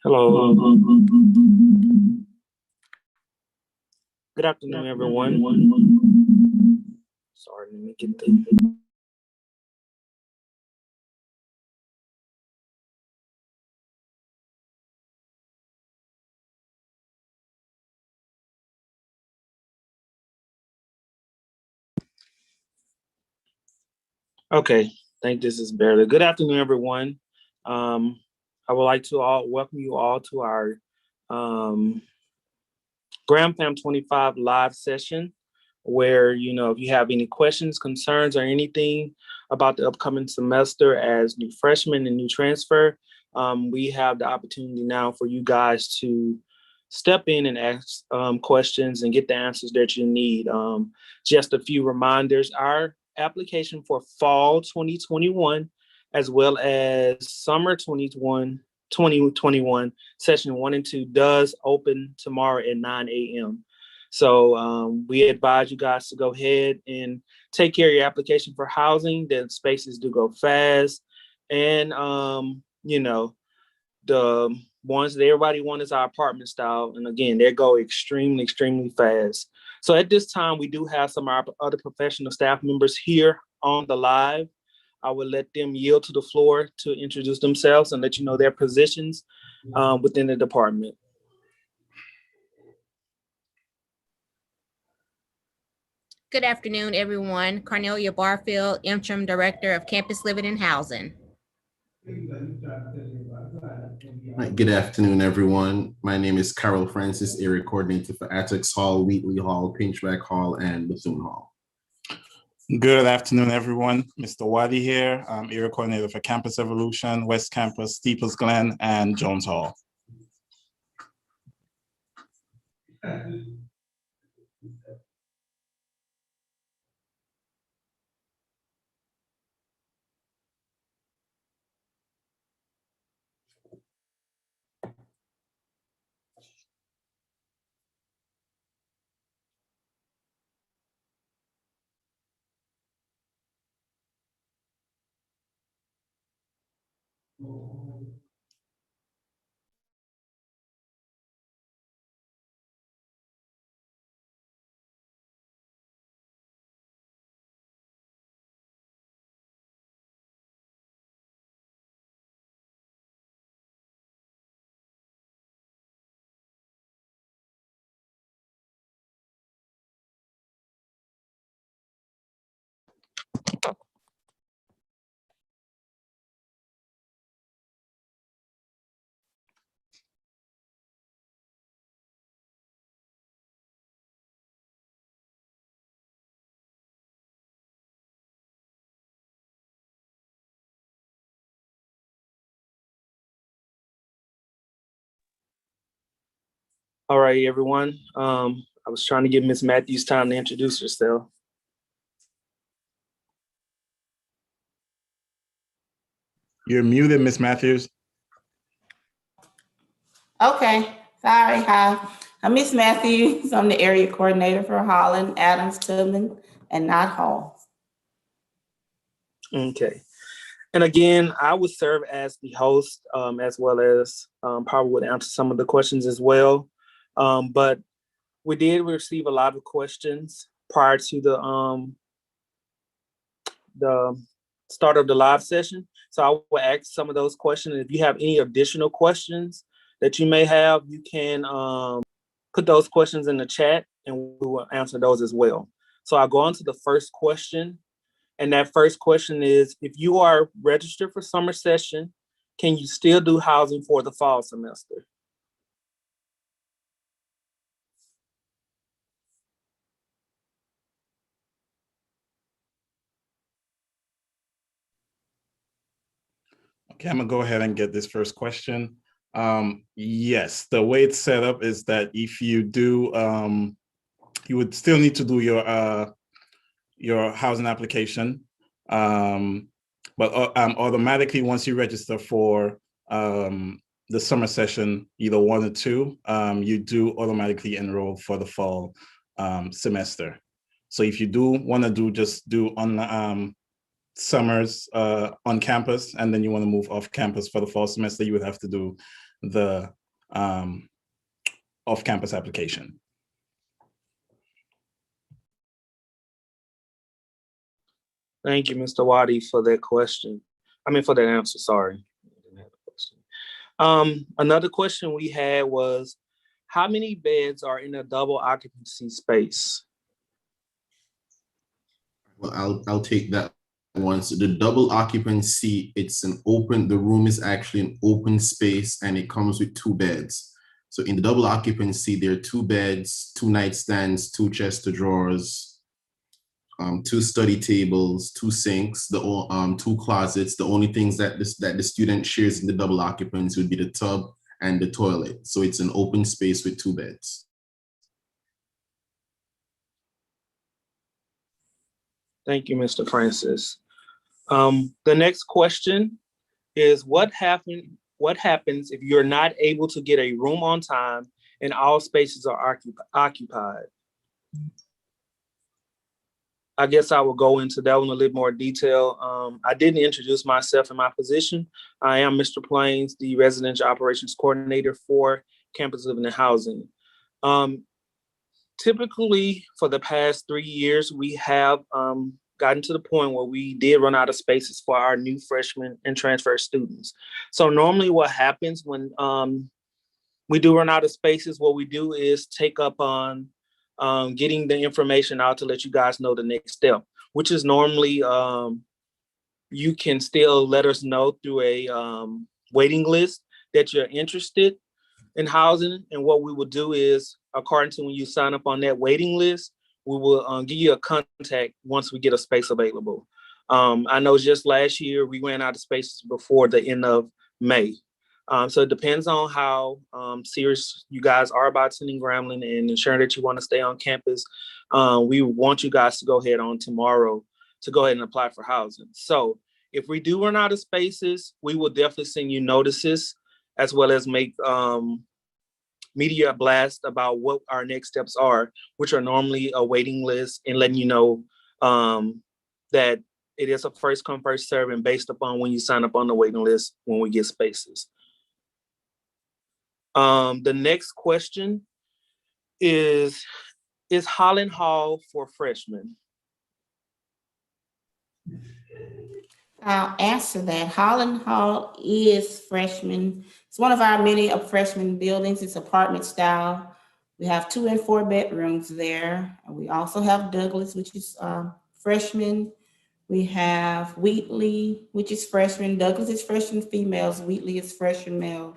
Hello. Good afternoon, everyone. Sorry, let me get the. Okay, I think this is better. Good afternoon, everyone. Um, I would like to welcome you all to our um, Gramfam25 live session, where if you have any questions, concerns, or anything about the upcoming semester as new freshmen and new transfer, we have the opportunity now for you guys to step in and ask questions and get the answers that you need. Just a few reminders: our application for fall 2021, as well as summer 2021 session 1 and 2 does open tomorrow at 9 a.m. So we advise you guys to go ahead and take care of your application for housing. The spaces do go fast. And, the ones that everybody wants is our apartment style. And again, they go extremely, extremely fast. So at this time, we do have some of our other professional staff members here on the live. I will let them yield to the floor to introduce themselves and let you know their positions within the department. Good afternoon, everyone. Cornelia Barfield, Interim Director of Campus Living and Housing. Good afternoon, everyone. My name is Carol Francis, Area Coordinator for Attucks Hall, Wheatley Hall, Pinchback Hall, and Bethune Hall. Good afternoon, everyone. Mr. Wadi here. I'm Area Coordinator for Campus Evolution, West Campus, Steeples Glen, and Jones Hall. All right, everyone. I was trying to give Ms. Matthews time to introduce herself. You're muted, Ms. Matthews. Okay, sorry. Hi, I'm Miss Matthews. I'm the area coordinator for Holland, Adams, Tubman, and Knott Hall. Okay. And again, I would serve as the host, as well as probably would answer some of the questions as well. But we did receive a lot of questions prior to the start of the live session. So I will ask some of those questions. If you have any additional questions that you may have, you can put those questions in the chat and we will answer those as well. So I'll go on to the first question. And that first question is, if you are registered for summer session, can you still do housing for the fall semester? Okay, I'm gonna go ahead and get this first question. Yes, the way it's set up is that if you do, you would still need to do your housing application, but automatically once you register for the summer session, either 1 or 2, you do automatically enroll for the fall semester. So if you do want to just do on summers on campus, and then you want to move off campus for the fall semester, you would have to do the off-campus application? Thank you, Mr. Wadi, for that question. For that answer, sorry. Another question we had was, how many beds are in a double occupancy space? Well, I'll take that one. So the double occupancy, the room is actually an open space and it comes with 2 beds. So in the double occupancy, there are 2 beds, 2 nightstands, 2 chest of drawers, 2 study tables, 2 sinks, 2 closets. The only things that the student shares in the double occupancy would be the tub and the toilet. So it's an open space with 2 beds. Thank you, Mr. Francis. The next question is, what happens if you're not able to get a room on time and all spaces are occupied? I guess I will go into that one a little more detail. I didn't introduce myself and my position. I am Mr. Plains, the Residential Operations Coordinator for Campus Living and Housing. Typically, for the past 3 years, we have gotten to the point where we did run out of spaces for our new freshmen and transfer students. So normally what happens when we do run out of spaces, what we do is take up on getting the information out to let you guys know the next step, which is normally you can still let us know through a waiting list that you're interested in housing. And what we will do is, according to when you sign up on that waiting list, we will give you a contact once we get a space available. I know just last year we ran out of spaces before the end of May. So it depends on how serious you guys are about attending Grambling and ensuring that you want to stay on campus. We want you guys to go ahead on tomorrow to go ahead and apply for housing. So if we do run out of spaces, we will definitely send you notices, as well as make media blast about what our next steps are, which are normally a waiting list, and letting you know that it is a first come, first serve, and based upon when you sign up on the waiting list when we get spaces. The next question is Holland Hall for freshmen? I'll answer that. Holland Hall is freshman. It's one of our many freshman buildings. It's apartment style. We have 2 and 4 bedrooms there. And we also have Douglas, which is freshman. We have Wheatley, which is freshman. Douglas is freshman females. Wheatley is freshman male.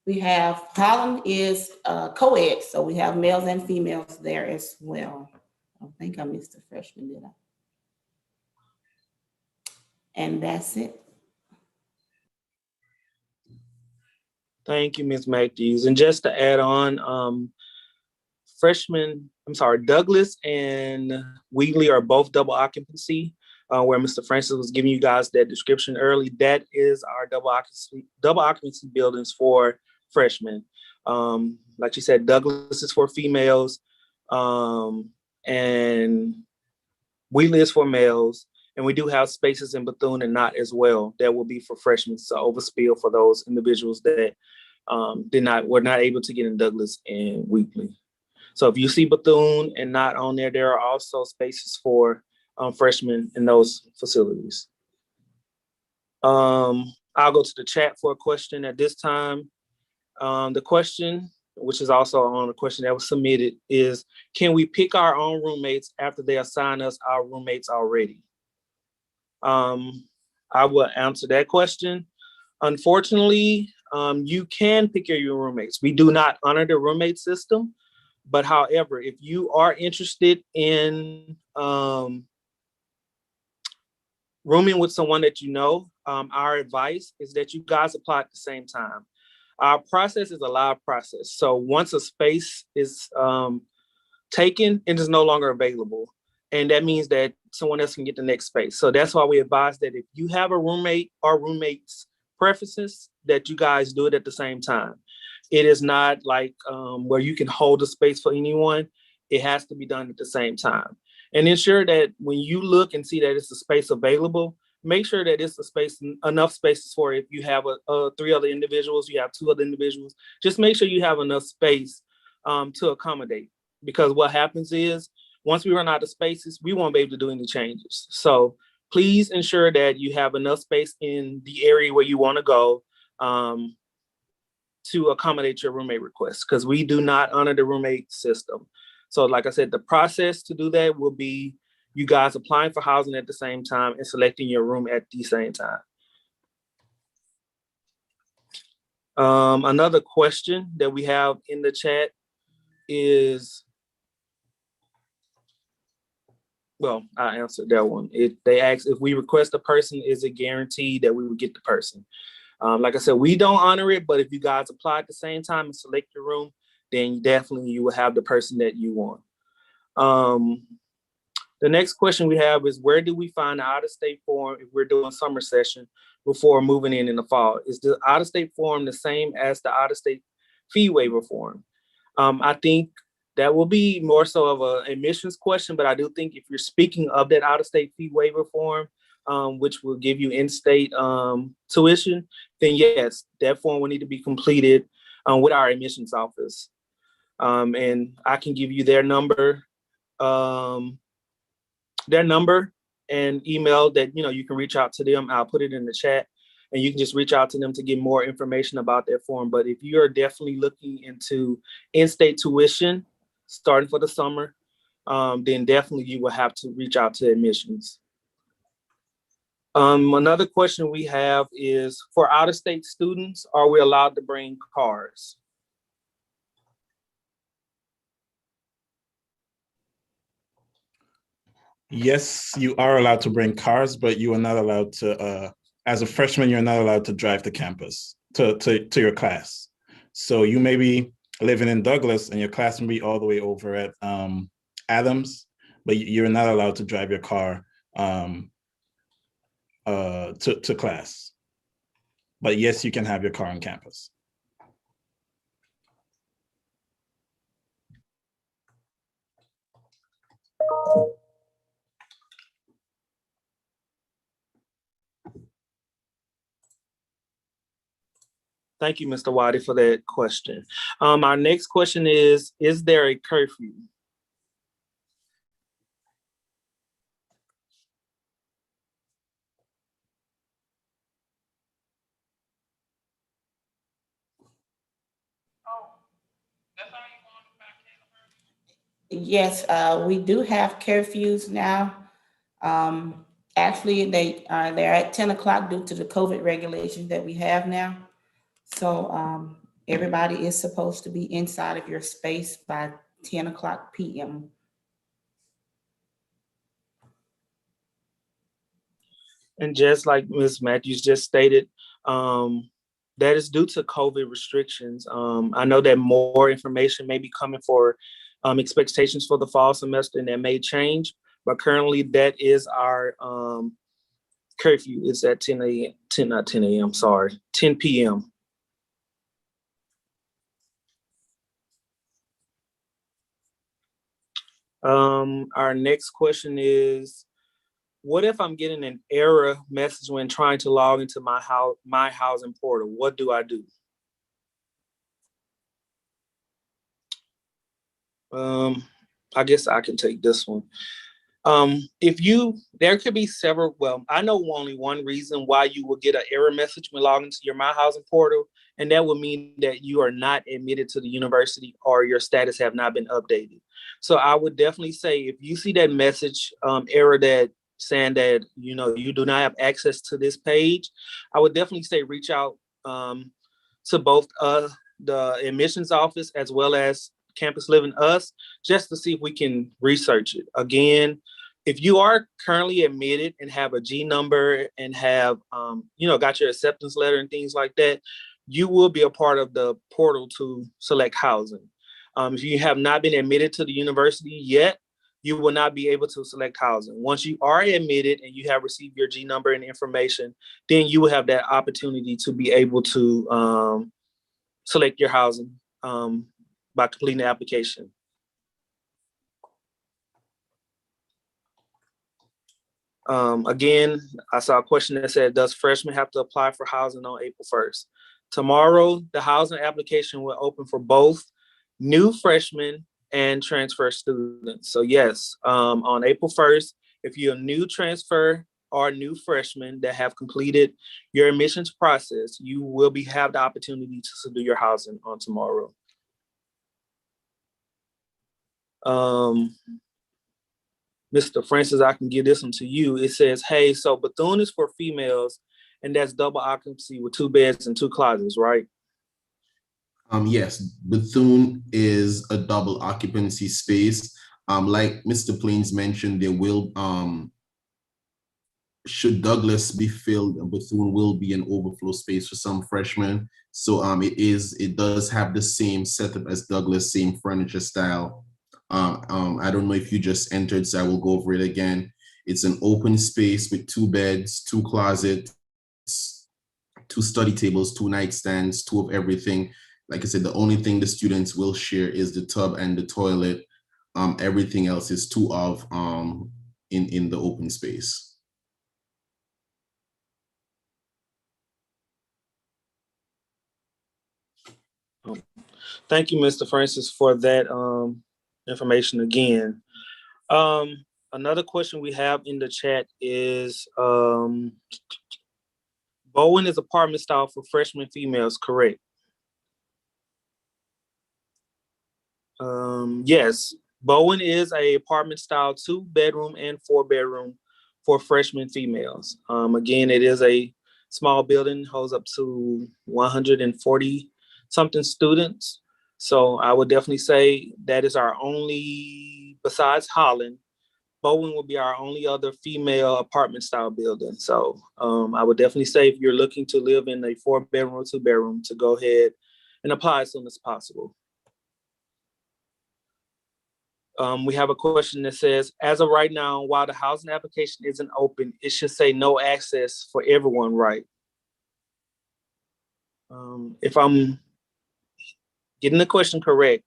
We have Holland is co-ed, so we have males and females there as well. I think I missed a freshman, did I? And that's it. Thank you, Ms. Matthews. And just to add on, Douglas and Wheatley are both double occupancy, where Mr. Francis was giving you guys that description early. That is our double occupancy buildings for freshmen. Like you said, Douglas is for females, and Wheatley is for males. And we do have spaces in Bethune and Knott as well that will be for freshmen. So overspill for those individuals that were not able to get in Douglas and Wheatley. So if you see Bethune and Knott on there, there are also spaces for freshmen in those facilities. I'll go to the chat for a question at this time. The question, which is also on a question that was submitted, is, can we pick our own roommates after they assign us our roommates already? I will answer that question. Unfortunately, you can pick your roommates. We do not honor the roommate system, but however, if you are interested in rooming with someone that you know, our advice is that you guys apply at the same time. Our process is a live process. So once a space is taken, it is no longer available. And that means that someone else can get the next space. So that's why we advise that if you have a roommate or roommates preferences, that you guys do it at the same time. It is not like where you can hold a space for anyone. It has to be done at the same time. And ensure that when you look and see that it's a space available, make sure that it's a space, enough spaces for if you have 3 other individuals, you have 2 other individuals, just make sure you have enough space to accommodate. Because what happens is once we run out of spaces, we won't be able to do any changes. So please ensure that you have enough space in the area where you want to go to accommodate your roommate requests, because we do not honor the roommate system. So like I said, the process to do that will be you guys applying for housing at the same time and selecting your room at the same time. Another question that we have in the chat is, well, I answered that one. They asked if we request a person, is it guaranteed that we would get the person? Like I said, we don't honor it, but if you guys apply at the same time and select your room, then definitely you will have the person that you want. The next question we have is, where do we find the out-of-state form if we're doing summer session before moving in the fall? Is the out-of-state form the same as the out-of-state fee waiver form? I think that will be more so of an admissions question, but I do think if you're speaking of that out-of-state fee waiver form, which will give you in-state tuition, then yes, that form will need to be completed with our admissions office. And I can give you their number and email that, you can reach out to them. I'll put it in the chat and you can just reach out to them to get more information about their form. But if you're definitely looking into in-state tuition starting for the summer, then definitely you will have to reach out to admissions. Another question we have is, for out-of-state students, are we allowed to bring cars? Yes, you are allowed to bring cars, but you are not allowed to, as a freshman, you're not allowed to drive to campus, to your class. So you may be living in Douglas and your class may be all the way over at Adams, but you're not allowed to drive your car to class. But yes, you can have your car on campus. Thank you, Mr. Waddy, for that question. Our next question is there a curfew? Yes, we do have curfews now. Actually, they're at 10 o'clock due to the COVID regulations that we have now. So everybody is supposed to be inside of your space by 10 o'clock p.m. And just like Ms. Matthews just stated, that is due to COVID restrictions. I know that more information may be coming for expectations for the fall semester, and that may change, but currently that is our curfew. It's at 10 p.m. Our next question is, what if I'm getting an error message when trying to log into my housing portal? What do I do? I guess I can take this one. There could be several, well, I know only one reason why you will get an error message when logging into your My Housing portal, and that will mean that you are not admitted to the university or your status have not been updated. So I would definitely say, if you see that message error that saying that you do not have access to this page, I would definitely say reach out to both the admissions office as well as Campus Living Us, just to see if we can research it. Again, if you are currently admitted and have a G number and have got your acceptance letter and things like that, you will be a part of the portal to select housing. If you have not been admitted to the university yet, you will not be able to select housing. Once you are admitted and you have received your G number and information, then you will have that opportunity to be able to select your housing by completing the application. Again, I saw a question that said, does freshmen have to apply for housing on April 1st? Tomorrow, the housing application will open for both new freshmen and transfer students. So yes, on April 1st, if you're a new transfer or new freshman that have completed your admissions process, you will have the opportunity to do your housing on tomorrow. Mr. Francis, I can give this one to you. It says, hey, so Bethune is for females, and that's double occupancy with 2 beds and 2 closets, right? Yes, Bethune is a double occupancy space. Like Mr. Plains mentioned, there will, should Douglas be filled, Bethune will be an overflow space for some freshmen. So it does have the same setup as Douglas, same furniture style. I don't know if you just entered, so I will go over it again. It's an open space with 2 beds, 2 closets, 2 study tables, 2 nightstands, 2 of everything. Like I said, the only thing the students will share is the tub and the toilet. Everything else is 2 of in the open space. Thank you, Mr. Francis, for that information again. Another question we have in the chat is, Bowen is apartment style for freshman females, correct? Yes, Bowen is a apartment style 2-bedroom and 4-bedroom for freshman females. Again, it is a small building, holds up to 140 something students. So I would definitely say that is our only, besides Holland, Bowen will be our only other female apartment style building. So I would definitely say if you're looking to live in a 4-bedroom or 2-bedroom, to go ahead and apply as soon as possible. We have a question that says, as of right now, while the housing application isn't open, it should say no access for everyone, right? If I'm getting the question correct,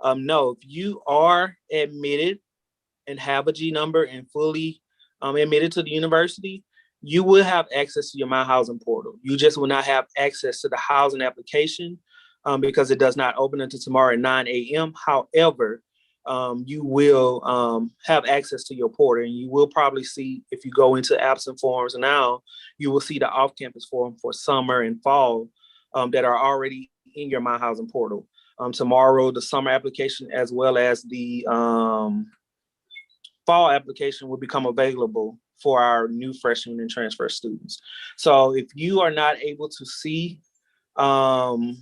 no, if you are admitted and have a G number and fully admitted to the university, you will have access to your My Housing portal. You just will not have access to the housing application because it does not open until tomorrow at 9 a.m. However, you will have access to your portal, and you will probably see, if you go into absent forms now, you will see the off-campus form for summer and fall that are already in your My Housing portal. Tomorrow, the summer application as well as the fall application will become available for our new freshmen and transfer students. So if you are not able to see to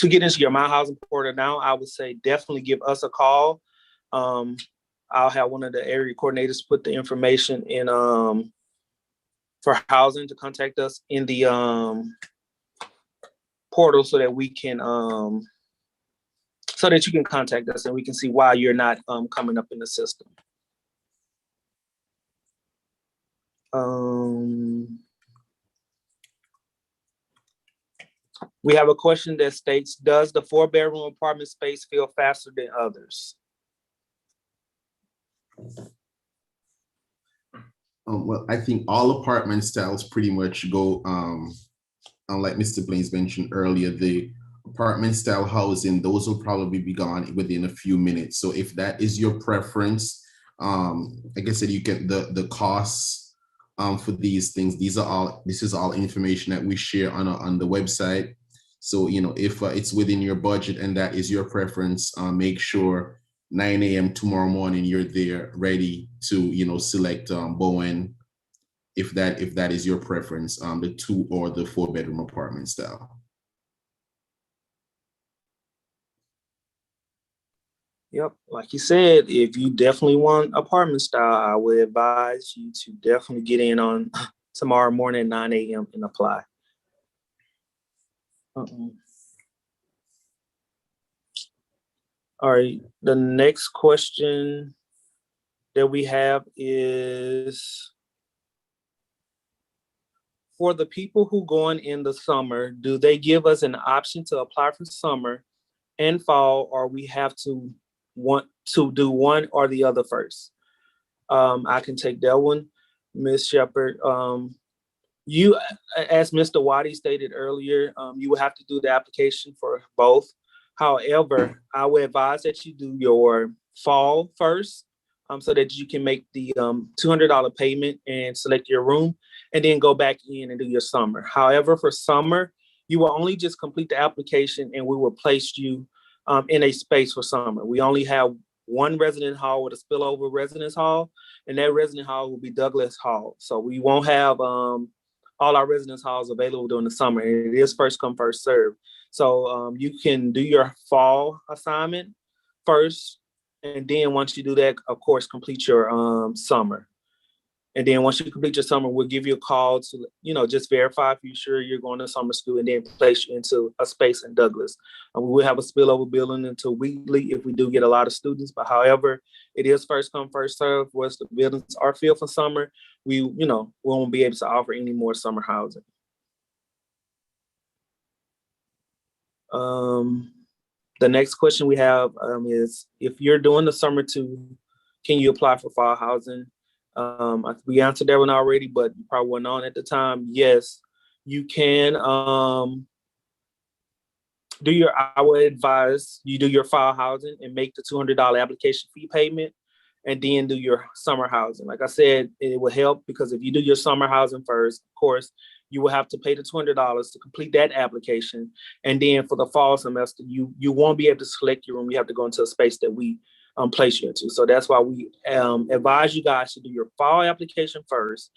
get into your My Housing portal now, I would say definitely give us a call. I'll have one of the area coordinators put the information in for housing to contact us in the portal so that we can so that you can contact us and we can see why you're not coming up in the system. We have a question that states, does the 4-bedroom apartment space feel faster than others? Well, I think all apartment styles pretty much go, like Mr. Plains mentioned earlier, the apartment style housing, those will probably be gone within a few minutes. So if that is your preference, like I said, you get the costs for these things. This is all information that we share on the website. So, you know, if it's within your budget and that is your preference, make sure 9 a.m. tomorrow morning you're there ready to, you know, select Bowen, if that is your preference, the 2 or the 4-bedroom apartment style. Yep, like you said, if you definitely want apartment style, I would advise you to definitely get in on tomorrow morning at 9 a.m. and apply. All right, the next question that we have is, for the people who going in the summer, do they give us an option to apply for summer and fall, or we have to want to do one or the other first? I can take that one. Ms. Shepherd, you, as Mr. Waddy stated earlier, you will have to do the application for both. However, I would advise that you do your fall first, so that you can make the $200 payment and select your room, and then go back in and do your summer. However, for summer, you will only just complete the application, and we will place you in a space for summer. We only have one resident hall with a spillover residence hall, and that resident hall will be Douglas Hall. So we won't have all our residence halls available during the summer. And it is first come, first serve. So you can do your fall assignment first. And then once you do that, of course, complete your summer. And then once you complete your summer, we'll give you a call to, just verify if you're sure you're going to summer school, and then place you into a space in Douglas. We will have a spillover building until weekly if we do get a lot of students. But however, it is first come, first serve. Once the buildings are filled for summer, we won't be able to offer any more summer housing. The next question we have is, if you're doing the summer two, can you apply for fall housing? We answered that one already, but you probably weren't on at the time. Yes, you can I would advise you do your fall housing and make the $200 application fee payment, and then do your summer housing. Like I said, it will help, because if you do your summer housing first, of course, you will have to pay the $200 to complete that application. And then for the fall semester, you won't be able to select your room. You have to go into a space that we place you into. So that's why we advise you guys to do your fall application first,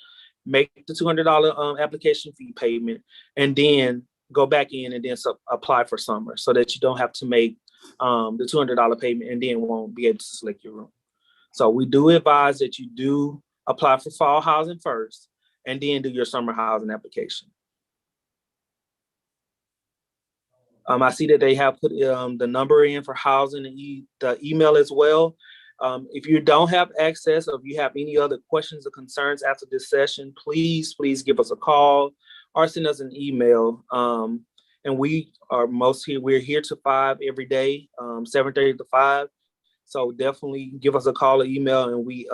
make the $200 application fee payment, and then go back in and then apply for summer, so that you don't have to make the $200 payment and then won't be able to select your room. So we do advise that you do apply for fall housing first, and then do your summer housing application. I see that they have put the number in for housing and the email as well. If you don't have access, or if you have any other questions or concerns after this session, please give us a call or send us an email. And we're here to 5 every day, 7:30 to 5. So definitely give us a call or email, and we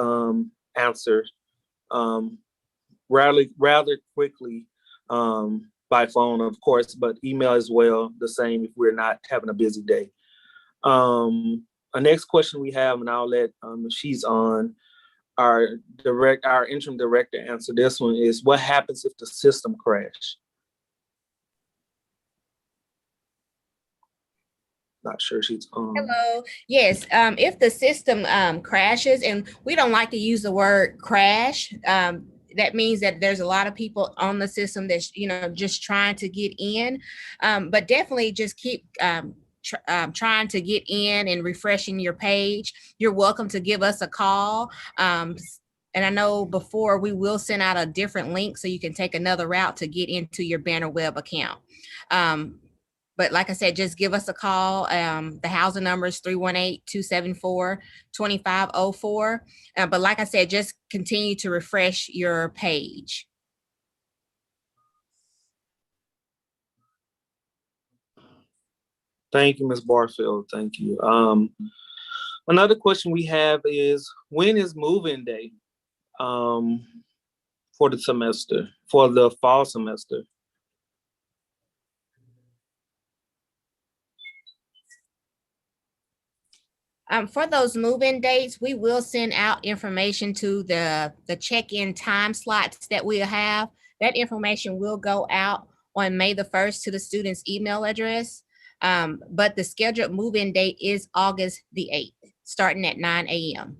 answer rather quickly by phone, of course, but email as well, the same if we're not having a busy day. Our next question we have, and I'll let she's on, our interim director answer this one, is what happens if the system crash? Not sure she's on. Hello. Yes. If the system crashes, and we don't like to use the word crash, that means that there's a lot of people on the system that's just trying to get in, but definitely just keep trying to get in and refreshing your page. You're welcome to give us a call. And I know before, we will send out a different link so you can take another route to get into your Banner Web account. But like I said, just give us a call. The housing number is 318-274-2504. But like I said, just continue to refresh your page. Thank you, Ms. Barfield. Thank you. Another question we have is, when is move-in day for the semester, for the fall semester? For those move-in dates, we will send out information to the check-in time slots that we'll have. That information will go out on May the 1st to the student's email address. But the scheduled move-in date is August the 8th, starting at 9 a.m.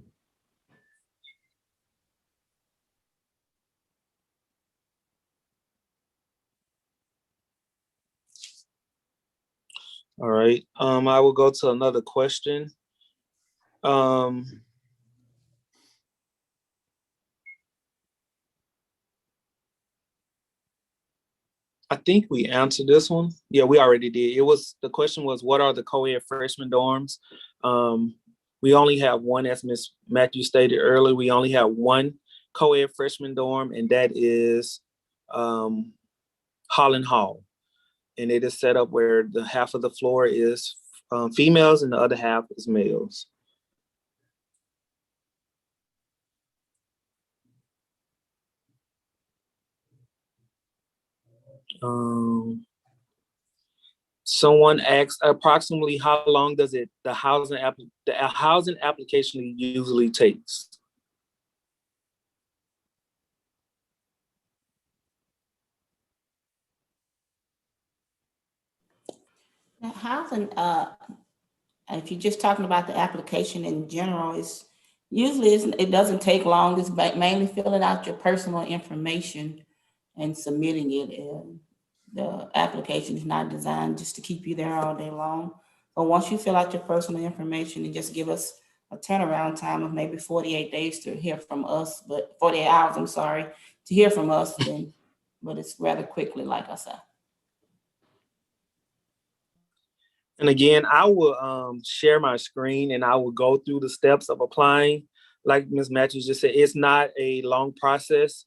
All right. I will go to another question. I think we answered this one. Yeah, we already did. The question was, what are the co-ed freshman dorms? We only have one, as Ms. Matthews stated earlier, we only have one co-ed freshman dorm, and that is Holland Hall. And it is set up where the half of the floor is females and the other half is males. Someone asked approximately how long does the housing application usually takes? Now, housing, if you're just talking about the application in general, it doesn't take long. It's mainly filling out your personal information and submitting it. And the application is not designed just to keep you there all day long. But once you fill out your personal information, and just give us a turnaround time of maybe 48 days to hear from us, but 48 hours, I'm sorry, to hear from us, then, but it's rather quickly, like I said. And again, I will share my screen and I will go through the steps of applying. Like Ms. Matthews just said, it's not a long process.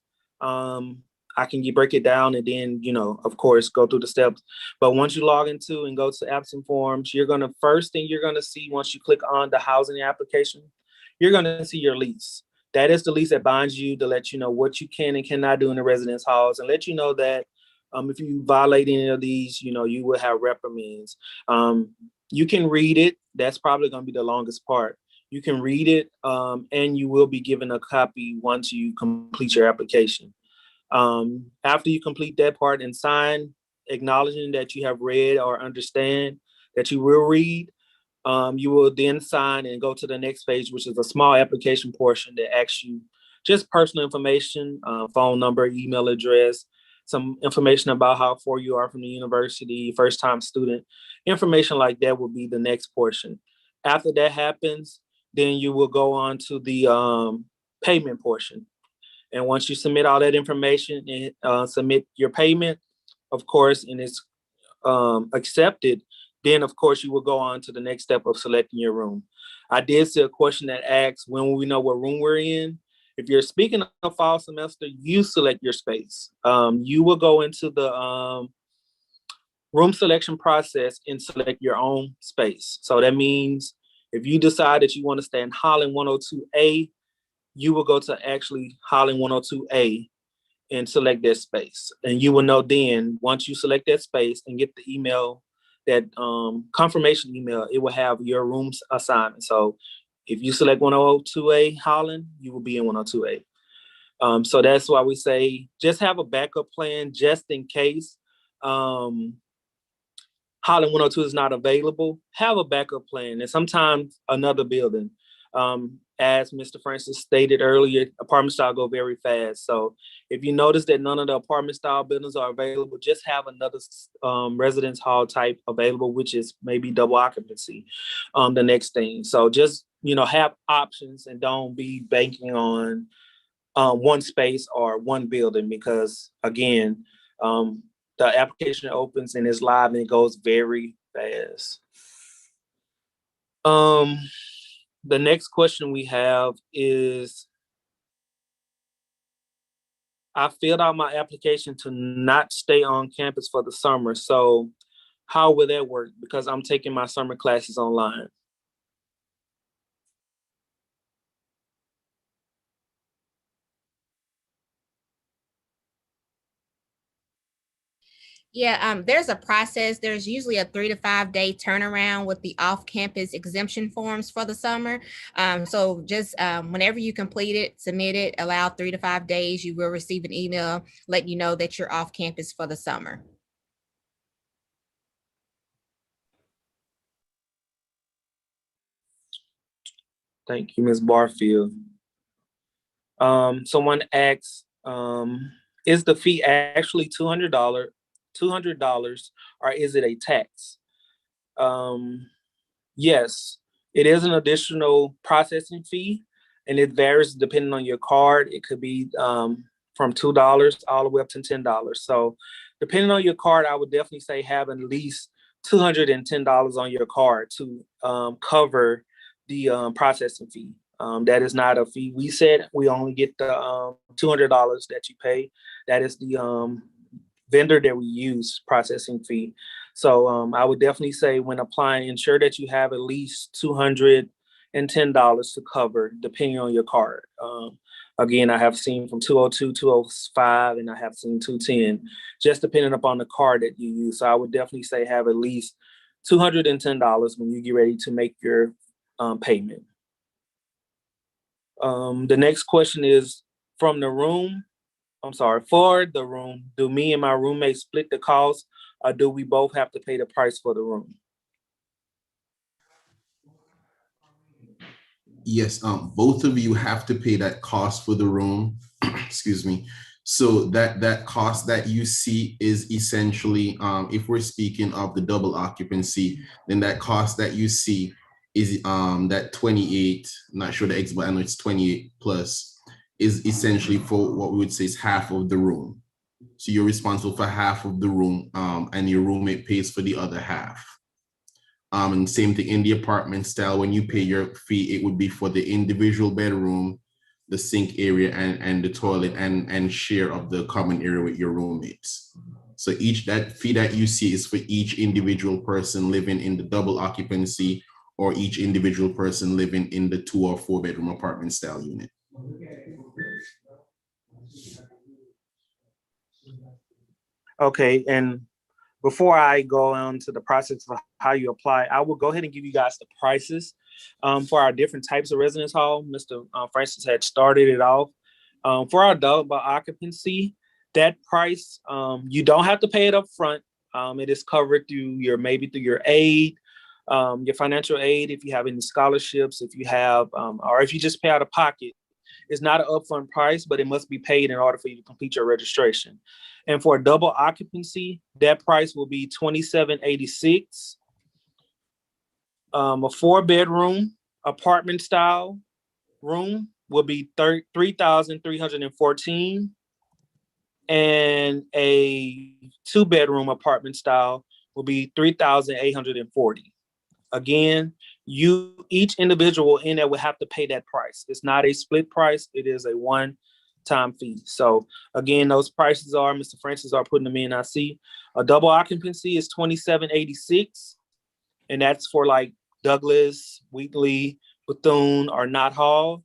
I can break it down and then, of course, go through the steps. But once you log into and go to Absent Forms, first thing you're gonna see once you click on the housing application, you're gonna see your lease. That is the lease that binds you to let you know what you can and cannot do in the residence halls and let you know that if you violate any of these, you will have reprimands. You can read it. That's probably going to be the longest part. You can read it, and you will be given a copy once you complete your application. After you complete that part and sign, acknowledging that you have read or understand that you will read, you will then sign and go to the next page, which is a small application portion that asks you just personal information, phone number, email address, some information about how far you are from the university, first time student, information like that will be the next portion. After that happens, then you will go on to the payment portion. And once you submit all that information and submit your payment, of course, and it's accepted, then of course you will go on to the next step of selecting your room. I did see a question that asks, when will we know what room we're in? If you're speaking of fall semester, you select your space. You will go into the room selection process and select your own space. So that means if you decide that you want to stay in Holland 102A, you will go to actually Holland 102A and select that space. And you will know then, once you select that space and get the email, that confirmation email, it will have your room's assignment. So if you select 102A Holland, you will be in 102A. So that's why we say just have a backup plan just in case Holland 102 is not available. Have a backup plan, and sometimes another building. As Mr. Francis stated earlier, apartment style go very fast. So if you notice that none of the apartment style buildings are available, just have another residence hall type available, which is maybe double occupancy, the next thing. So just, have options and don't be banking on one space or one building, because again, the application opens and it's live and it goes very fast. The next question we have is, I filled out my application to not stay on campus for the summer. So how will that work? Because I'm taking my summer classes online. Yeah, there's a process. There's usually a 3 to 5 day turnaround with the off-campus exemption forms for the summer. So just whenever you complete it, submit it, allow 3 to 5 days, you will receive an email letting you know that you're off campus for the summer. Thank you, Ms. Barfield. Someone asks, is the fee actually $200, or is it a tax? Yes, it is an additional processing fee, and it varies depending on your card. It could be from $2 all the way up to $10. So depending on your card, I would definitely say have at least $210 on your card to cover the processing fee. That is not a fee. We said we only get the $200 that you pay. That is the vendor that we use processing fee. So I would definitely say when applying, ensure that you have at least $210 to cover, depending on your card. Again, I have seen from 202, 205, and I have seen 210, just depending upon the card that you use. So I would definitely say have at least $210 when you get ready to make your payment. The next question is for the room, do me and my roommate split the cost, or do we both have to pay the price for the room? Yes, both of you have to pay that cost for the room. Excuse me. So that cost that you see is essentially, if we're speaking of the double occupancy, then that cost that you see is that 28, I'm not sure the exact, but I know it's 28 plus, is essentially for what we would say is half of the room. So you're responsible for half of the room, and your roommate pays for the other half. And same thing in the apartment style, when you pay your fee, it would be for the individual bedroom, the sink area, and the toilet, and share of the common area with your roommates. So that fee that you see is for each individual person living in the double occupancy, or each individual person living in the 2 or 4 bedroom apartment style unit. Okay, and before I go on to the process of how you apply, I will go ahead and give you guys the prices for our different types of residence hall. Mr. Francis had started it off. For our double occupancy, that price, you don't have to pay it up front. It is covered through your aid, your financial aid, if you have any scholarships, if you have, or if you just pay out of pocket. It's not an upfront price, but it must be paid in order for you to complete your registration. And for a double occupancy, that price will be $2,786. A 4-bedroom apartment style room will be $3,314, and a 2-bedroom apartment style will be $3,840. Again, each individual in there will have to pay that price. It's not a split price. It is a one-time fee. So again, those prices are, Mr. Francis are putting them in. I see a double occupancy is $2,786, and that's for like Douglas, Wheatley, Bethune, or Knott Hall.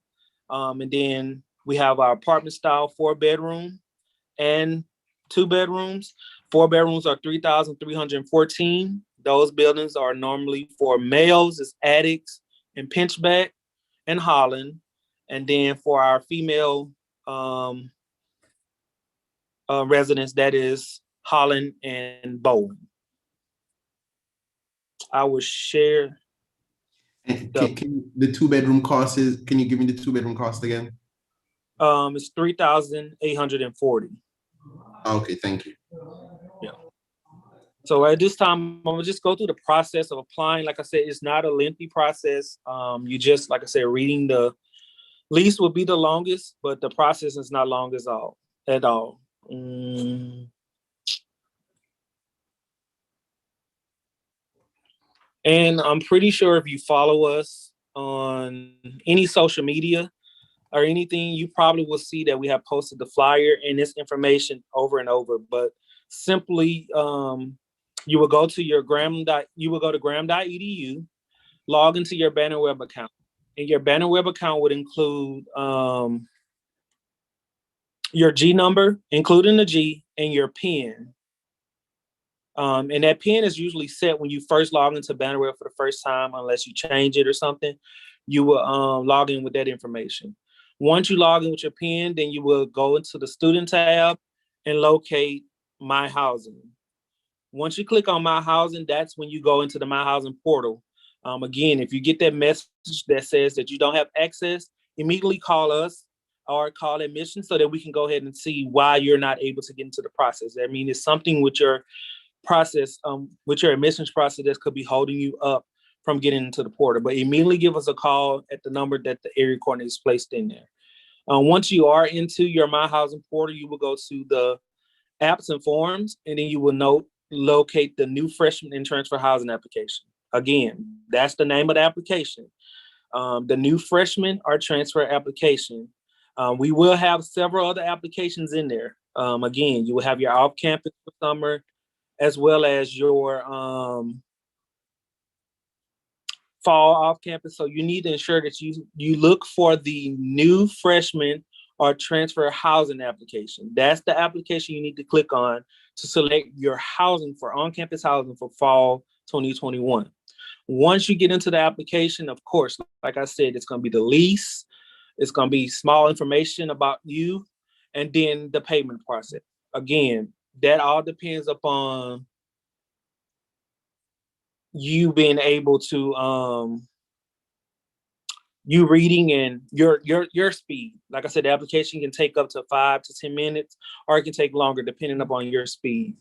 And then we have our apartment style 4-bedroom and 2 bedrooms. 4 bedrooms are $3,314. Those buildings are normally for males, it's Addicts and Pinchback and Holland. And then for our female residents, that is Holland and Bowen. I will share. The 2-bedroom cost is, can you give me the 2-bedroom cost again? It's $3,840. Okay, thank you. Yeah. So at this time, I'm gonna just go through the process of applying. Like I said, it's not a lengthy process. You just, like I said, reading the lease will be the longest, but the process is not long at all. And I'm pretty sure if you follow us on any social media or anything, you probably will see that we have posted the flyer and this information over and over. But simply, you will go to gram.edu, log into your Banner Web account, and your Banner Web account would include your G number, including the G, and your PIN. And that PIN is usually set when you first log into Banner Web for the first time, unless you change it or something. You will log in with that information. Once you log in with your PIN, then you will go into the student tab and locate My Housing. Once you click on My Housing, that's when you go into the My Housing portal. Again, if you get that message that says that you don't have access, immediately call us or call admissions so that we can go ahead and see why you're not able to get into the process. I mean, it's something with your process, with your admissions process, that could be holding you up from getting into the portal. But immediately give us a call at the number that the area coordinator is placed in there. Once you are into your My Housing portal, you will go to the apps and forms, and then you will locate the new freshman and transfer housing application. Again, that's the name of the application. The new freshman or transfer application. We will have several other applications in there. Again, you will have your off-campus for summer, as well as your fall off campus. So you need to ensure that you look for the new freshman or transfer housing application. That's the application you need to click on to select your housing for on-campus housing for fall 2021. Once you get into the application, of course, like I said, it's going to be the lease, it's going to be small information about you, and then the payment process. Again, that all depends upon you being able to you reading and your speed. Like I said, the application can take up to 5 to 10 minutes, or it can take longer depending upon your speed.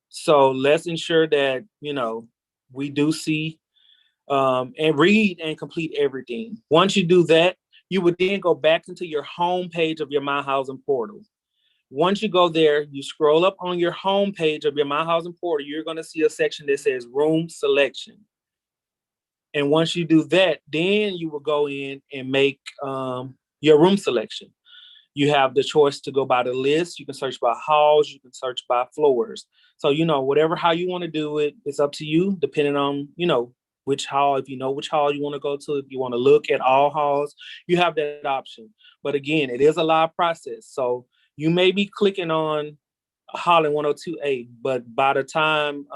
So let's ensure that, you know, we do see and read and complete everything. Once you do that, you would then go back into your home page of your My Housing portal. Once you go there, you scroll up on your home page of your My Housing portal, you're going to see a section that says room selection. And once you do that, then you will go in and make your room selection. You have the choice to go by the list. You can search by halls. You can search by floors. So, you know, how you want to do it, it's up to you, depending on, you know, which hall, if you know which hall you want to go to, if you want to look at all halls, you have that option. But again, it is a live process. So you may be clicking on hall in 102A, but by the time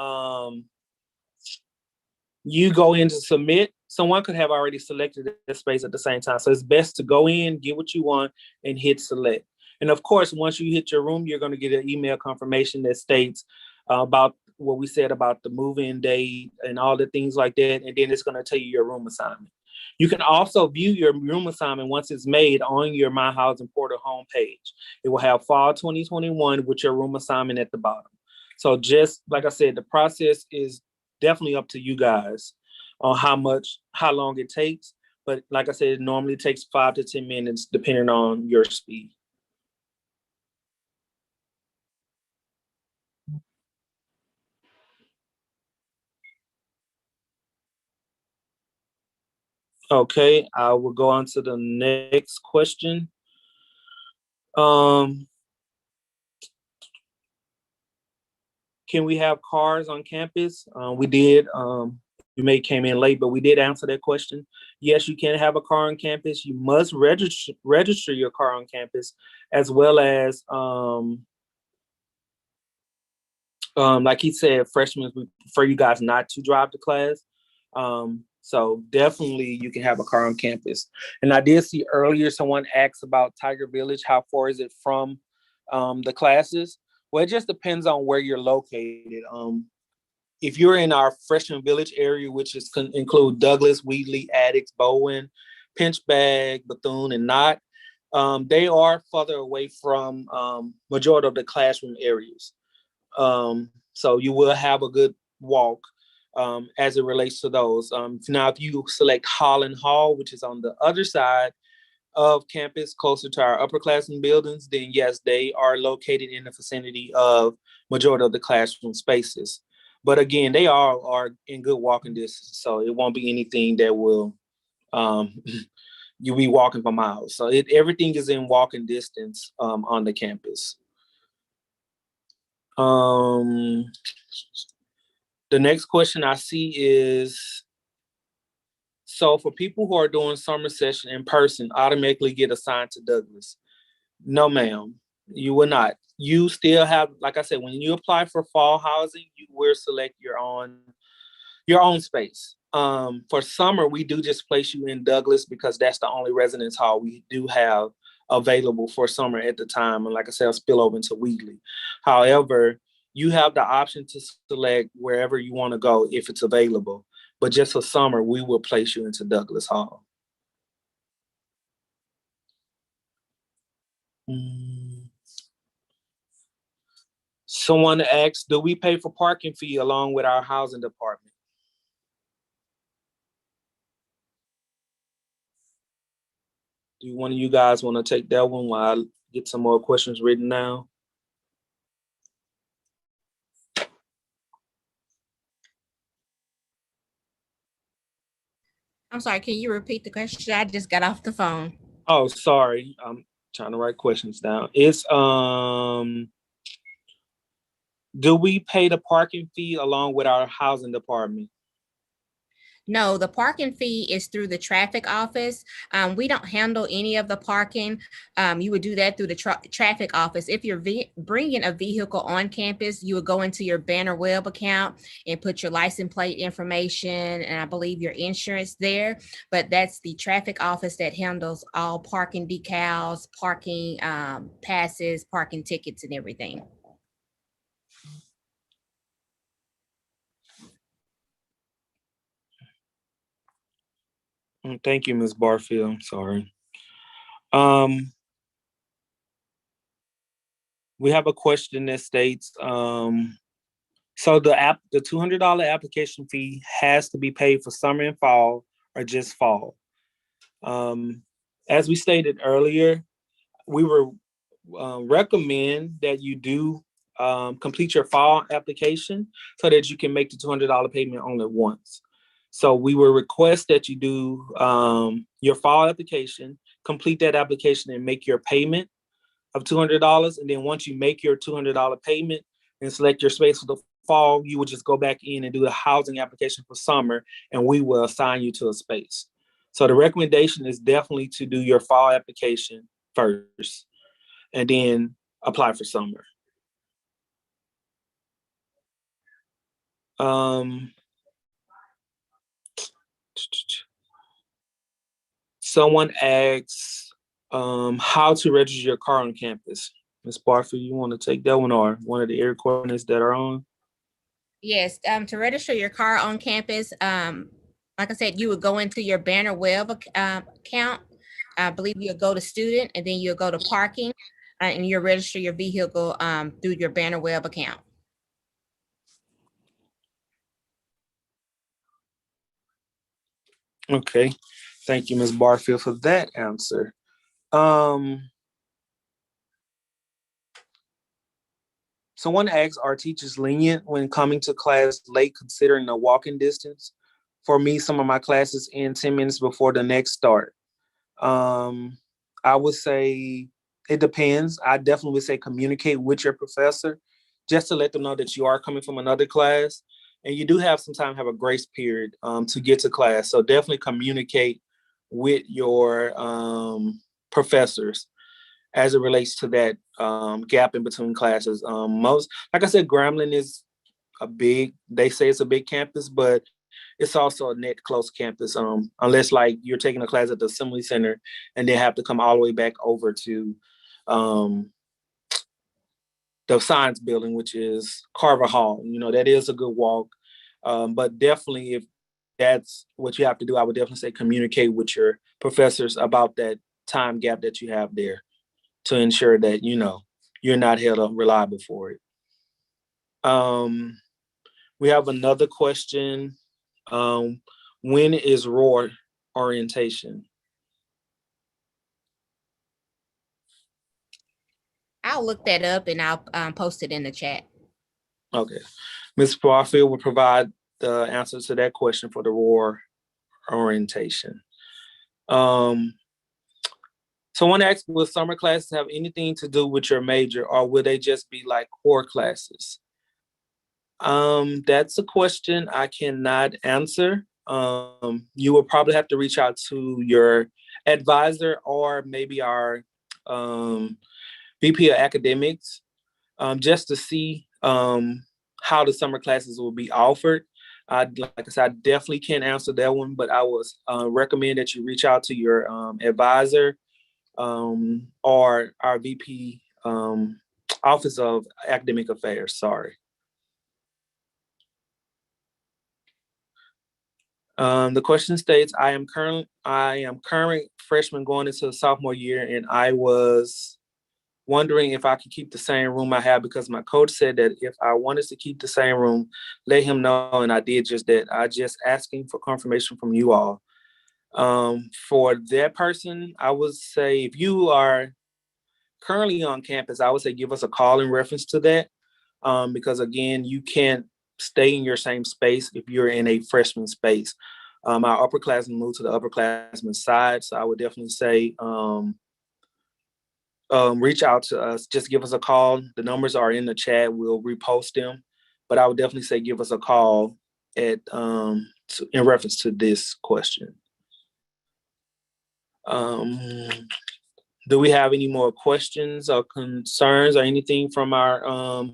you go in to submit, someone could have already selected the space at the same time. So it's best to go in, get what you want, and hit select. And of course, once you hit your room, you're going to get an email confirmation that states about what we said about the move-in date and all the things like that. And then it's going to tell you your room assignment. You can also view your room assignment once it's made on your My Housing portal homepage. It will have fall 2021 with your room assignment at the bottom. So just like I said, the process is definitely up to you guys on how long it takes. But like I said, it normally takes 5 to 10 minutes depending on your speed. Okay, I will go on to the next question. Can we have cars on campus? We did. You may came in late, but we did answer that question. Yes, you can have a car on campus. You must register your car on campus, as well as like he said, freshmen, we prefer you guys not to drive to class. So definitely you can have a car on campus. And I did see earlier someone asked about Tiger Village. How far is it from the classes? Well, it just depends on where you're located. If you're in our freshman village area, which is include Douglas, Wheatley, Addix, Bowen, Pinchbag, Bethune, and Knott, they are further away from majority of the classroom areas. So you will have a good walk as it relates to those. Now, if you select Holland Hall, which is on the other side of campus, closer to our upperclassmen buildings, then yes, they are located in the vicinity of majority of the classroom spaces. But again, they all are in good walking distance, so it won't be anything that will you'll be walking for miles. So everything is in walking distance on the campus. The next question I see is, so for people who are doing summer session in person, automatically get assigned to Douglas? No, ma'am, you will not. You still have, like I said, when you apply for fall housing, you will select your own space. For summer, we do just place you in Douglas because that's the only residence hall we do have available for summer at the time. And like I said, I'll spill over into Wheatley. However, you have the option to select wherever you want to go if it's available. But just for summer, we will place you into Douglas Hall. Someone asked, do we pay for parking fee along with our housing department? Do one of you guys want to take that one while I get some more questions written down? I'm sorry, can you repeat the question? I just got off the phone. Oh, sorry. I'm trying to write questions down. It's do we pay the parking fee along with our housing department? No, the parking fee is through the traffic office. We don't handle any of the parking. You would do that through the traffic office. If you're bringing a vehicle on campus, you would go into your Banner Web account and put your license plate information and I believe your insurance there. But that's the traffic office that handles all parking decals, parking passes, parking tickets, and everything. Thank you, Ms. Barfield. Sorry. We have a question that states, so the $200 application fee has to be paid for summer and fall or just fall. As we stated earlier, we were recommend that you do complete your fall application so that you can make the $200 payment only once. So we will request that you do your fall application, complete that application and make your payment of $200. And then once you make your $200 payment and select your space for the fall, you would just go back in and do the housing application for summer and we will assign you to a space. So the recommendation is definitely to do your fall application first and then apply for summer. Someone asks how to register your car on campus. Ms. Barfield, you want to take that one or one of the area coordinates that are on? Yes, to register your car on campus, like I said, you would go into your Banner Web account. I believe you'll go to student and then you'll go to parking and you'll register your vehicle through your Banner Web account. Okay, thank you, Ms. Barfield, for that answer. Someone asks, are teachers lenient when coming to class late considering the walking distance? For me, some of my classes end 10 minutes before the next start. I would say it depends. I definitely would say communicate with your professor just to let them know that you are coming from another class. And you do have some time, have a grace period to get to class. So definitely communicate with your professors as it relates to that gap in between classes. Like I said, Grambling is they say it's a big campus, but it's also a net close campus. Unless like you're taking a class at the Assembly Center and then have to come all the way back over to the science building, which is Carver Hall. You know, that is a good walk. But definitely if that's what you have to do, I would definitely say communicate with your professors about that time gap that you have there to ensure that, you know, you're not held up reliable for it. We have another question. When is ROAR orientation? I'll look that up and I'll post it in the chat. Okay. Ms. Barfield will provide the answer to that question for the ROAR orientation. Someone asked, will summer classes have anything to do with your major or will they just be like core classes? That's a question I cannot answer. You will probably have to reach out to your advisor or maybe our VP of academics just to see how the summer classes will be offered. Like I said, I definitely can't answer that one, but I would recommend that you reach out to your advisor or our VP Office of Academic Affairs, sorry. The question states, I am current freshman going into the sophomore year, and I was wondering if I could keep the same room I have because my coach said that if I wanted to keep the same room, let him know, and I did just that. I just asking for confirmation from you all. For that person, I would say if you are currently on campus, I would say give us a call in reference to that because again, you can't stay in your same space if you're in a freshman space. Our upperclassmen moved to the upperclassmen side, so I would definitely say reach out to us. Just give us a call. The numbers are in the chat. We'll repost them, but I would definitely say give us a call at in reference to this question. Do we have any more questions or concerns or anything from our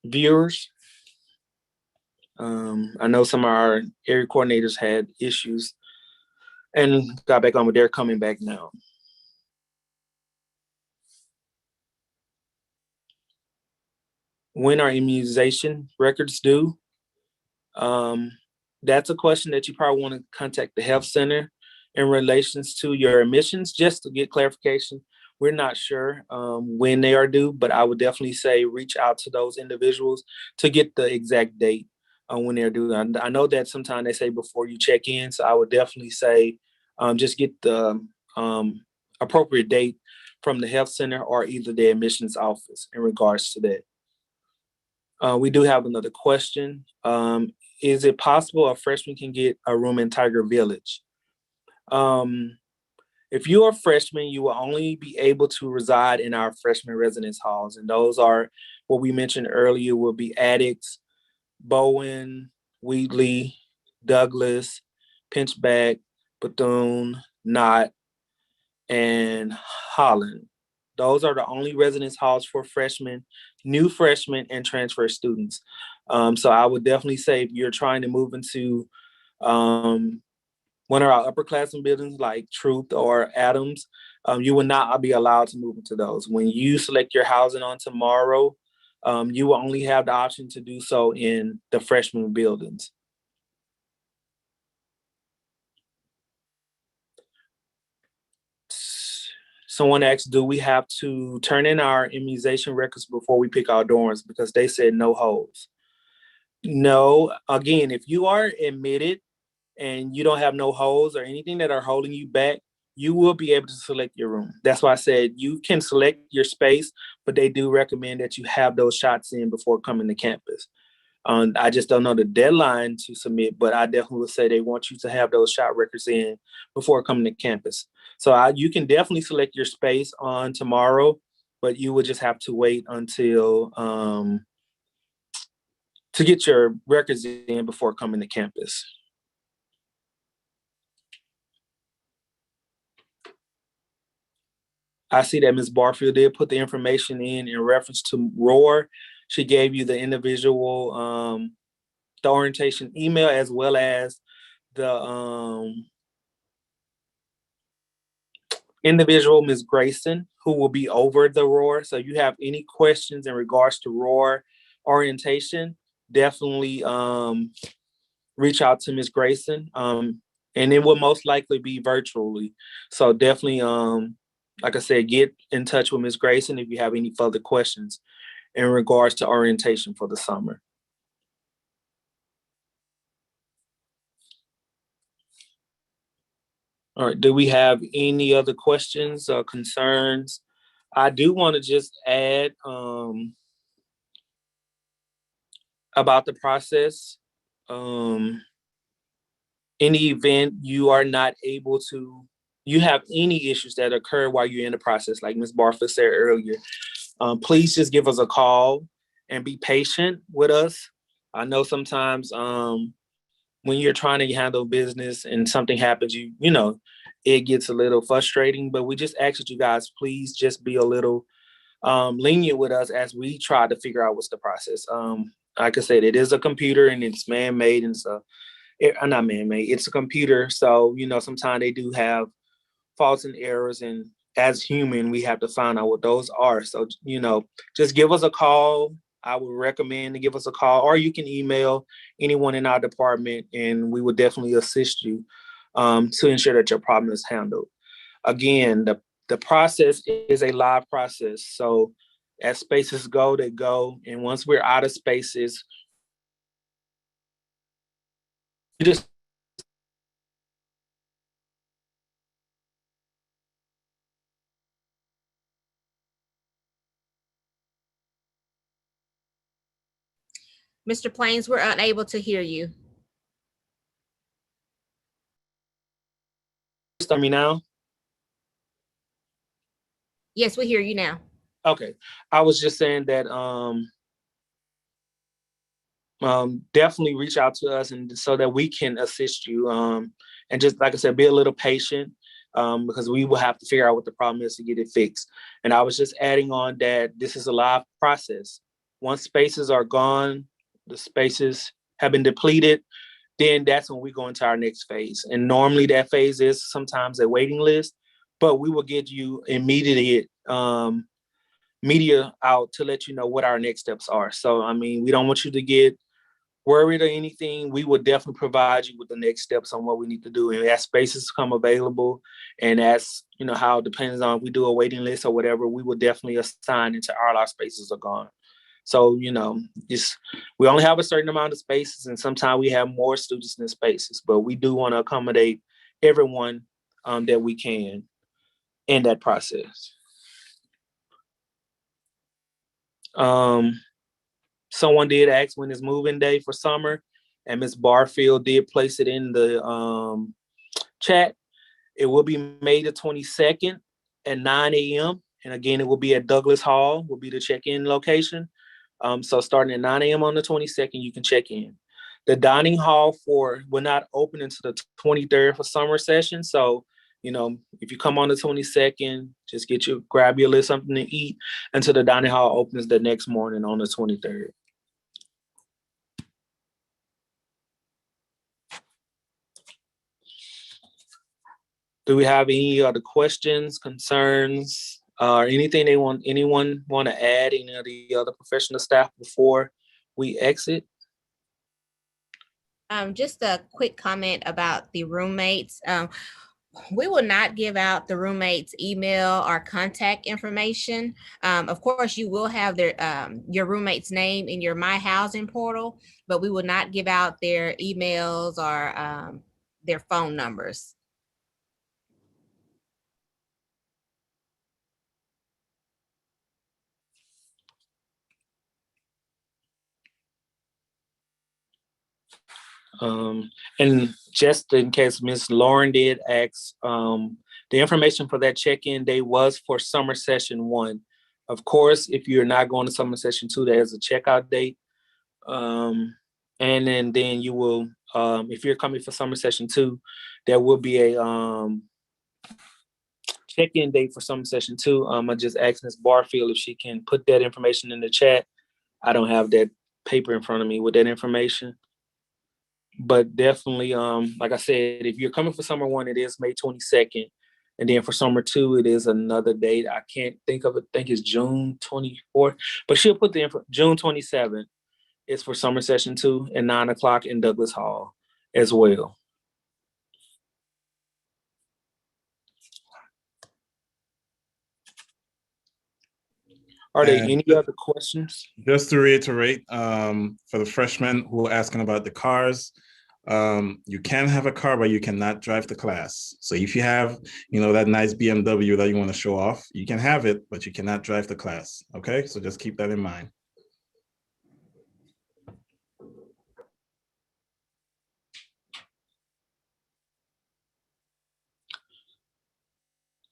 viewers? I know some of our area coordinators had issues and got back on, but they're coming back now. When are immunization records due? That's a question that you probably want to contact the health center in relations to your admissions, just to get clarification. We're not sure when they are due, but I would definitely say reach out to those individuals to get the exact date on when they're due. I know that sometimes they say before you check in, so I would definitely say just get the appropriate date from the health center or either the admissions office in regards to that. We do have another question. Is it possible a freshman can get a room in Tiger Village? If you are a freshman, you will only be able to reside in our freshman residence halls. And those are what we mentioned earlier will be Attucks, Bowen, Wheatley, Douglas, Pinchback, Bethune, Knott, and Holland. Those are the only residence halls for freshmen, new freshmen, and transfer students. So I would definitely say if you're trying to move into one of our upperclassmen buildings like Truth or Adams, you will not be allowed to move into those. When you select your housing on tomorrow, you will only have the option to do so in the freshman buildings. Someone asked, do we have to turn in our immunization records before we pick our dorms? Because they said no holds. No, again, if you are admitted and you don't have no holds or anything that are holding you back, you will be able to select your room. That's why I said you can select your space, but they do recommend that you have those shots in before coming to campus. I just don't know the deadline to submit, but I definitely would say they want you to have those shot records in before coming to campus. So you can definitely select your space on tomorrow, but you would just have to wait until to get your records in before coming to campus. I see that Ms. Barfield did put the information in reference to ROAR. She gave you the individual, the orientation email, as well as the individual, Ms. Grayson, who will be over the ROAR. So you have any questions in regards to ROAR orientation, definitely reach out to Ms. Grayson. And it will most likely be virtually. So definitely, like I said, get in touch with Ms. Grayson if you have any further questions in regards to orientation for the summer. All right, do we have any other questions or concerns? I do want to just add about the process. Any event you are not able to, you have any issues that occur while you're in the process, like Ms. Barfoot said earlier, please just give us a call and be patient with us. I know sometimes when you're trying to handle business and something happens, you know, it gets a little frustrating, but we just ask that you guys please just be a little lenient with us as we try to figure out what's the process. Like I said, it is a computer and it's man-made, and so not man-made, it's a computer. So, you know, sometimes they do have faults and errors, and as human, we have to find out what those are. So, you know, just give us a call. I would recommend to give us a call, or you can email anyone in our department and we will definitely assist you to ensure that your problem is handled. Again, the process is a live process. So as spaces go, they go. And once we're out of spaces, we just Mr. Plains, we're unable to hear you. start me now. Yes, we hear you now. Okay. I was just saying that definitely reach out to us and so that we can assist you. And just like I said, be a little patient because we will have to figure out what the problem is to get it fixed. And I was just adding on that this is a live process. Once spaces are gone, the spaces have been depleted, then that's when we go into our next phase. And normally that phase is sometimes a waiting list, but we will get you immediate media out to let you know what our next steps are. So, I mean, we don't want you to get worried or anything. We will definitely provide you with the next steps on what we need to do. And as spaces come available, and as you know, how it depends on if we do a waiting list or whatever, we will definitely assign into all our spaces are gone. So, you know, we only have a certain amount of spaces, and sometimes we have more students than spaces, but we do want to accommodate everyone that we can in that process. Someone did ask when is moving day for summer, and Ms. Barfield did place it in the chat. It will be May the 22nd at 9 a.m. And again, it will be at Douglas Hall, will be the check-in location. So starting at 9 a.m. on the 22nd, you can check in. The dining hall will not open until the 23rd for summer session. So, you know, if you come on the 22nd, just grab your little something to eat until the dining hall opens the next morning on the 23rd. Do we have any other questions, concerns, or anything anyone want to add, any of the other professional staff before we exit? Just a quick comment about the roommates. We will not give out the roommates' email or contact information. Of course, you will have your roommate's name in your My Housing portal, but we will not give out their emails or their phone numbers. And just in case Ms. Lauren did ask, the information for that check-in day was for summer session 1. Of course, if you're not going to summer session 2, there's a checkout date. And then you will, if you're coming for summer session 2, there will be a check-in date for summer session 2. I just asked Ms. Barfield if she can put that information in the chat. I don't have that paper in front of me with that information. But definitely, like I said, if you're coming for summer 1, it is May 22nd. And then for summer 2, it is another date. I can't think of it. I think it's June 24th. But she'll put the info. June 27th is for summer session 2 at 9 o'clock in Douglas Hall as well. Are there any other questions? Just to reiterate, for the freshmen who are asking about the cars, you can have a car, but you cannot drive the class. So if you have, that nice BMW that you want to show off, you can have it, but you cannot drive the class. Okay, so just keep that in mind.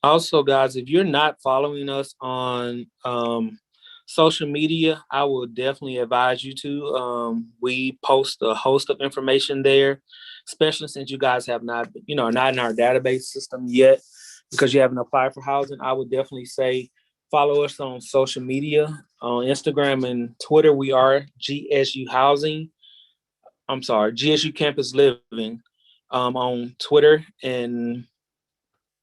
Also, guys, if you're not following us on social media, I will definitely advise you to. We post a host of information there, especially since you guys have not, not in our database system yet because you haven't applied for housing. I would definitely say follow us on social media. On Instagram and Twitter, we are GSU Housing. I'm sorry, GSU Campus Living on Twitter and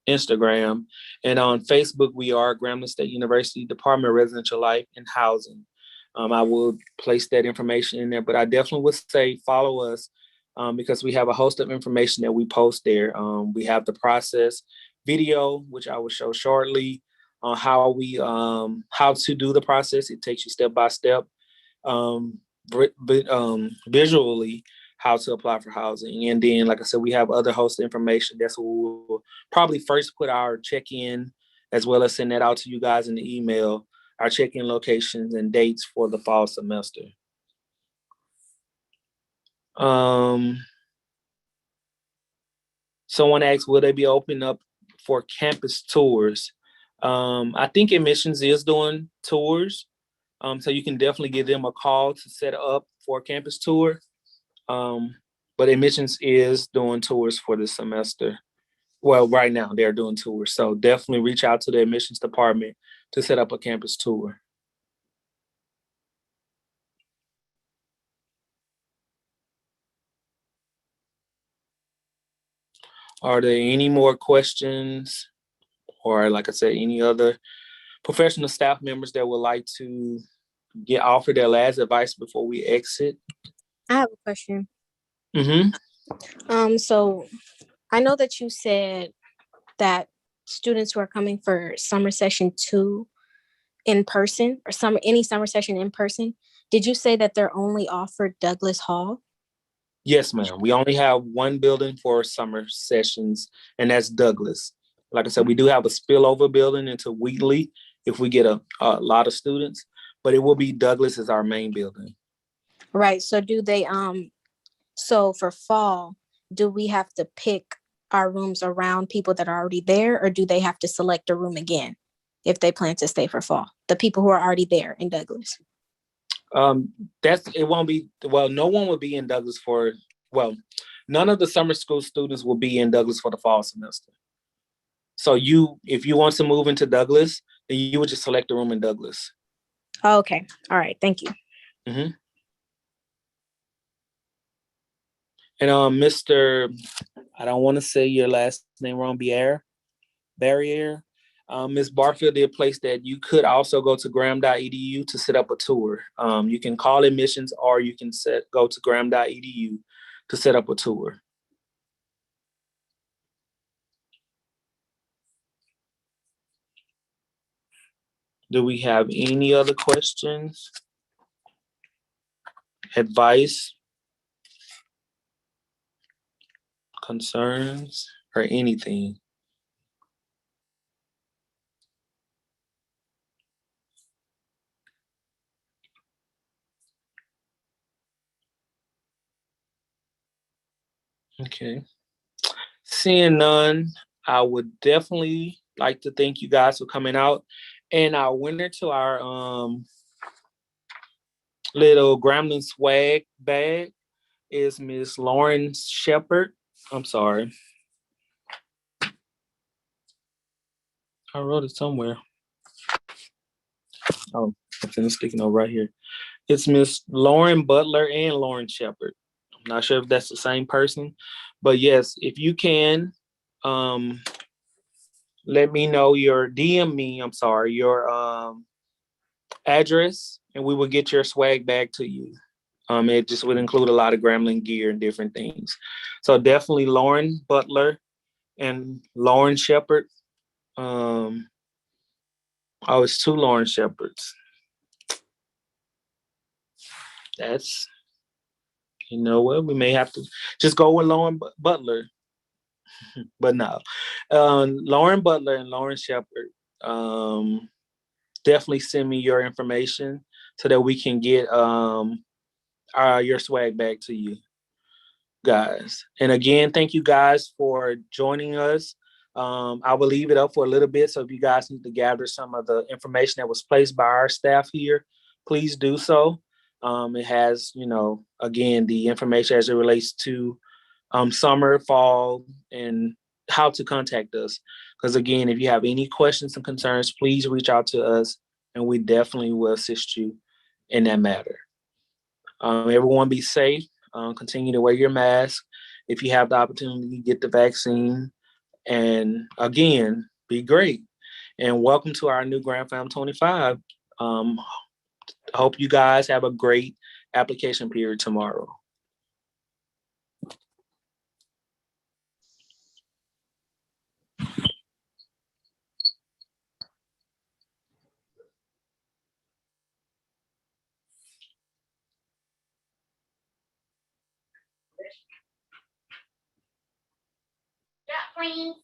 Instagram, and on Facebook we are Grambling State University Department of Residential Life and Housing. I will place that information in there, but I definitely would say follow us because we have a host of information that we post there. We have the process video, which I will show shortly, on how to do the process. It takes you step by step, visually, how to apply for housing. And then, like I said, we have other host information. That's what we'll probably first put our check-in, as well as send that out to you guys in the email, our check-in locations and dates for the fall semester. Someone asked, will they be opening up for campus tours? I think admissions is doing tours. So you can definitely give them a call to set up for a campus tour. But admissions is doing tours for this semester. Well, right now they're doing tours. So definitely reach out to the admissions department to set up a campus tour. Are there any more questions? Or like I said, any other professional staff members that would like to get offered their last advice before we exit? I have a question. Mm-hmm. So I know that you said that students who are coming for summer session 2 in person or any summer session in person, did you say that they're only offered Douglas Hall? Yes, ma'am. We only have one building for summer sessions, and that's Douglas. Like I said, we do have a spillover building into Wheatley if we get a lot of students, but it will be Douglas as our main building. Right. So do they so for fall, do we have to pick our rooms around people that are already there, or do they have to select a room again if they plan to stay for fall? The people who are already there in Douglas. It won't be, well, no one will be in Douglas none of the summer school students will be in Douglas for the fall semester. So if you want to move into Douglas, then you would just select a room in Douglas. Oh, okay. All right. Thank you. Mm-hmm. And Mr. I don't want to say your last name wrong, Barrier. Ms. Barfield did place that you could also go to gram.edu to set up a tour. You can call admissions or you can go to gram.edu to set up a tour. Do we have any other questions? Advice? Concerns? Or anything? Okay. Seeing none, I would definitely like to thank you guys for coming out. And our winner to our little Gremlin swag bag is Miss Lauren Shepard. I'm sorry. I wrote it somewhere. Oh, it's sticking over right here. It's Miss Lauren Butler and Lauren Shepard. I'm not sure if that's the same person, but yes, if you can, let me know DM me, your address, and we will get your swag back to you. It just would include a lot of Gremlin gear and different things. So definitely Lauren Butler and Lauren Shepard. It's 2 Lauren Shepards. That's, you know what, we may have to just go with Lauren Butler. But no, Lauren Butler and Lauren Shepard, definitely send me your information so that we can get your swag back to you guys. And again, thank you guys for joining us. I will leave it up for a little bit. So if you guys need to gather some of the information that was placed by our staff here, please do so. It has, again, the information as it relates to summer, fall, and how to contact us. Because again, if you have any questions and concerns, please reach out to us and we definitely will assist you in that matter. Everyone be safe. Continue to wear your mask. If you have the opportunity, get the vaccine. And again, be great. And welcome to our new Gramfam25. Hope you guys have a great application period tomorrow. Friends.